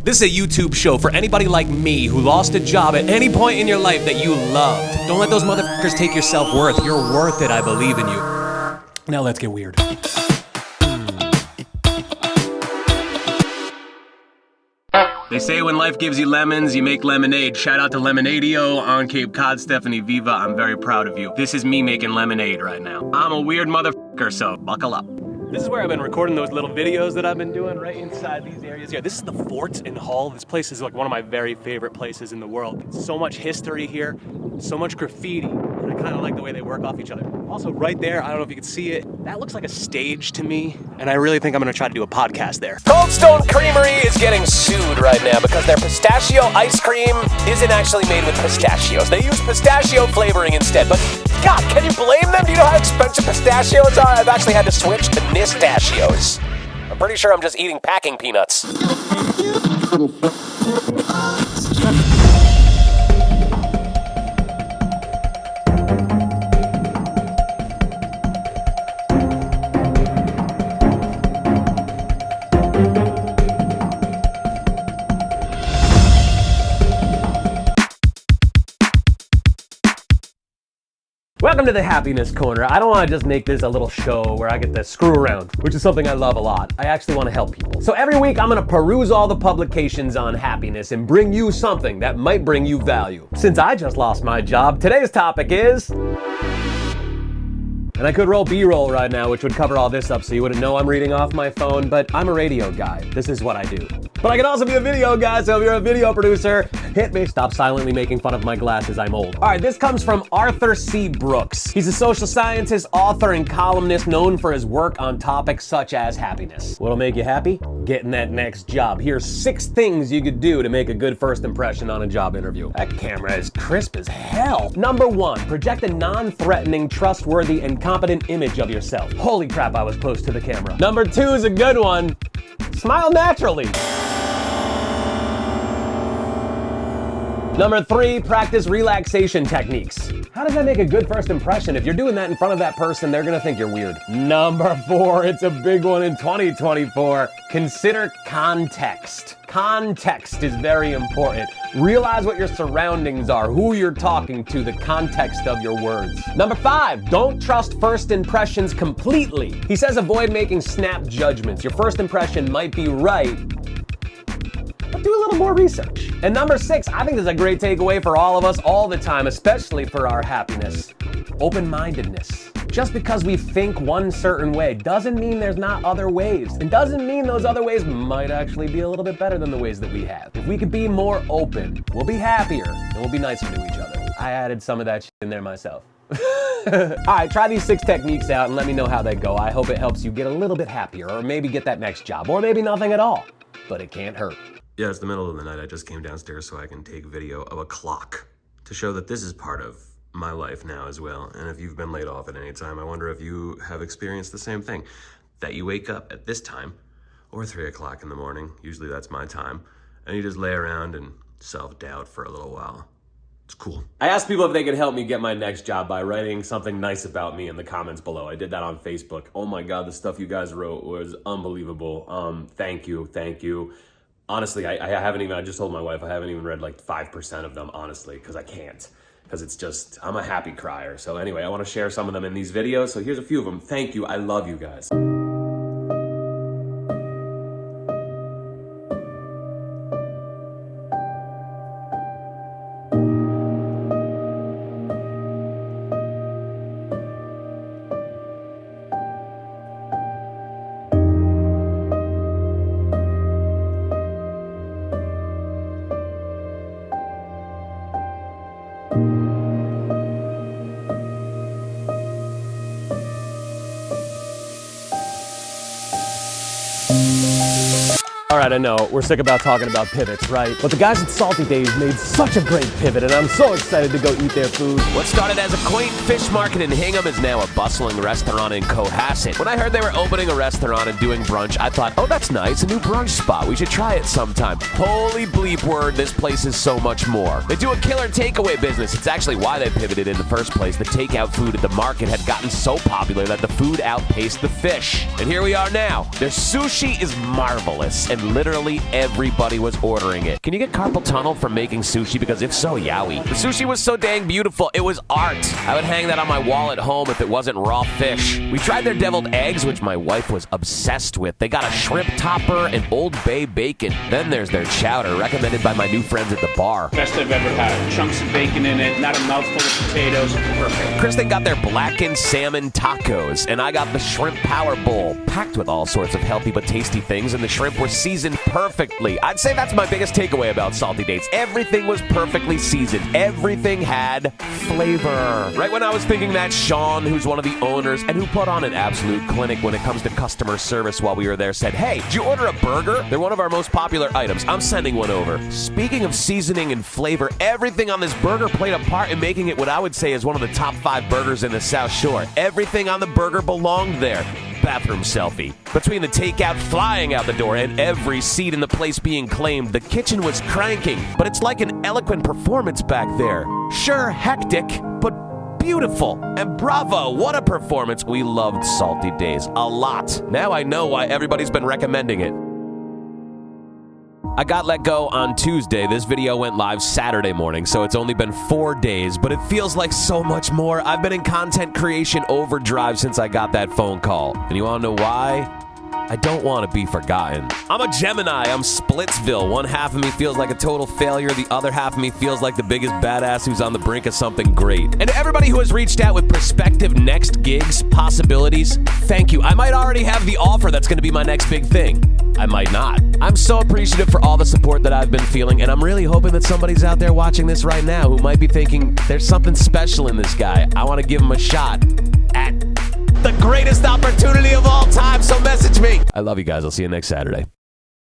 This is a YouTube show for anybody like me who lost a job at any point in your life that you loved. Don't let those motherfuckers take your self-worth. You're worth it, I believe in you. Now let's get weird. They say when life gives you lemons, you make lemonade. Shout out to Lemonadio on Cape Cod, Stephanie Viva. I'm very proud of you. This is me making lemonade right now. I'm a weird motherfucker, so buckle up. This is where I've been recording those little videos that I've been doing right inside these areas here. This is the Fort and Hall. This place is like one of my very favorite places in the world. So much history here, so much graffiti, and I kind of like the way they work off each other. Also right there, I don't know if you can see it, that looks like a stage to me, and I really think I'm gonna try to do a podcast there. Cold Stone Creamery is getting sued right now because their pistachio ice cream isn't actually made with pistachios. They use pistachio flavoring instead, but God, can you blame them? Do you know how expensive pistachios are? I've actually had to switch to pistachios. I'm pretty sure I'm just eating packing peanuts. Welcome to the Happiness Corner. I don't want to just make this a little show where I get to screw around, which is something I love a lot. I actually want to help people. So every week I'm going to peruse all the publications on happiness and bring you something that might bring you value. Since I just lost my job, today's topic is... And I could roll B-roll right now, which would cover all this up so you wouldn't know I'm reading off my phone, but I'm a radio guy. This is what I do. But I can also be a video guy, so if you're a video producer, hit me. Stop silently making fun of my glasses, I'm old. All right, this comes from Arthur C. Brooks. He's a social scientist, author, and columnist known for his work on topics such as happiness. What'll make you happy? Getting that next job. Here's 6 things you could do to make a good first impression on a job interview. That camera is crisp as hell. Number 1, project a non-threatening, trustworthy, and competent image of yourself. Holy crap, I was close to the camera. Number 2 is a good one. Smile naturally. Number 3, practice relaxation techniques. How does that make a good first impression? If you're doing that in front of that person, they're gonna think you're weird. Number 4, it's a big one in 2024. Consider context. Context is very important. Realize what your surroundings are, who you're talking to, the context of your words. Number 5, don't trust first impressions completely. He says avoid making snap judgments. Your first impression might be right, but do a little more research. And number 6, I think this is a great takeaway for all of us all the time, especially for our happiness. Open-mindedness. Just because we think one certain way doesn't mean there's not other ways. And doesn't mean those other ways might actually be a little bit better than the ways that we have. If we could be more open, we'll be happier and we'll be nicer to each other. I added some of that shit in there myself. All right, try these 6 techniques out and let me know how they go. I hope it helps you get a little bit happier, or maybe get that next job, or maybe nothing at all. But it can't hurt. Yeah, it's the middle of the night. I just came downstairs so I can take video of a clock to show that this is part of my life now as well. And if you've been laid off at any time, I wonder if you have experienced the same thing. That you wake up at this time, or 3 o'clock in the morning, usually that's my time, and you just lay around and self-doubt for a little while. It's cool. I asked people if they could help me get my next job by writing something nice about me in the comments below. I did that on Facebook. Oh my God, the stuff you guys wrote was unbelievable. Thank you. Honestly, I just told my wife I haven't even read like 5% of them, honestly, because I can't. Because it's just, I'm a happy crier. So anyway, I want to share some of them in these videos. So here's a few of them. Thank you. I love you guys. All right, I know, we're sick about talking about pivots, right? But the guys at Salty Days made such a great pivot, and I'm so excited to go eat their food. What started as a quaint fish market in Hingham is now a bustling restaurant in Cohasset. When I heard they were opening a restaurant and doing brunch, I thought, oh, that's nice, a new brunch spot. We should try it sometime. Holy bleep word, this place is so much more. They do a killer takeaway business. It's actually why they pivoted in the first place. The takeout food at the market had gotten so popular that the food outpaced the fish. And here we are now. Their sushi is marvelous, and literally everybody was ordering it. Can you get carpal tunnel from making sushi? Because if so, yowie. The sushi was so dang beautiful, it was art. I would hang that on my wall at home if it wasn't raw fish. We tried their deviled eggs, which my wife was obsessed with. They got a shrimp topper and Old Bay bacon. Then there's their chowder, recommended by my new friends at the bar. Best I've ever had. Chunks of bacon in it, not a mouthful of potatoes. Perfect. Kristen got their blackened salmon tacos, and I got the shrimp power bowl, packed with all sorts of healthy but tasty things, and the shrimp were seasoned perfectly. I'd say that's my biggest takeaway about Salty Dates. Everything was perfectly seasoned. Everything had flavor. Right when I was thinking that, Sean, who's one of the owners and who put on an absolute clinic when it comes to customer service while we were there, said, "Hey, did you order a burger? They're one of our most popular items. I'm sending one over." Speaking of seasoning and flavor, everything on this burger played a part in making it what I would say is one of the top 5 burgers in the South Shore. Everything on the burger belonged there. Bathroom selfie. Between the takeout flying out the door and every seat in the place being claimed, the kitchen was cranking, but it's like an eloquent performance back there. Sure, hectic, but beautiful. And bravo, what a performance. We loved Salty Days a lot. Now I know why everybody's been recommending it. I got let go on Tuesday. This video went live Saturday morning, so it's only been 4 days, but it feels like so much more. I've been in content creation overdrive since I got that phone call. And you want to know why? I don't want to be forgotten. I'm a Gemini. I'm Splitsville. One half of me feels like a total failure. The other half of me feels like the biggest badass who's on the brink of something great. And to everybody who has reached out with prospective next gigs, possibilities, thank you. I might already have the offer that's going to be my next big thing. I might not. I'm so appreciative for all the support that I've been feeling, and I'm really hoping that somebody's out there watching this right now who might be thinking, there's something special in this guy. I want to give him a shot at the greatest opportunity of all time, so message me. I love you guys. I'll see you next Saturday.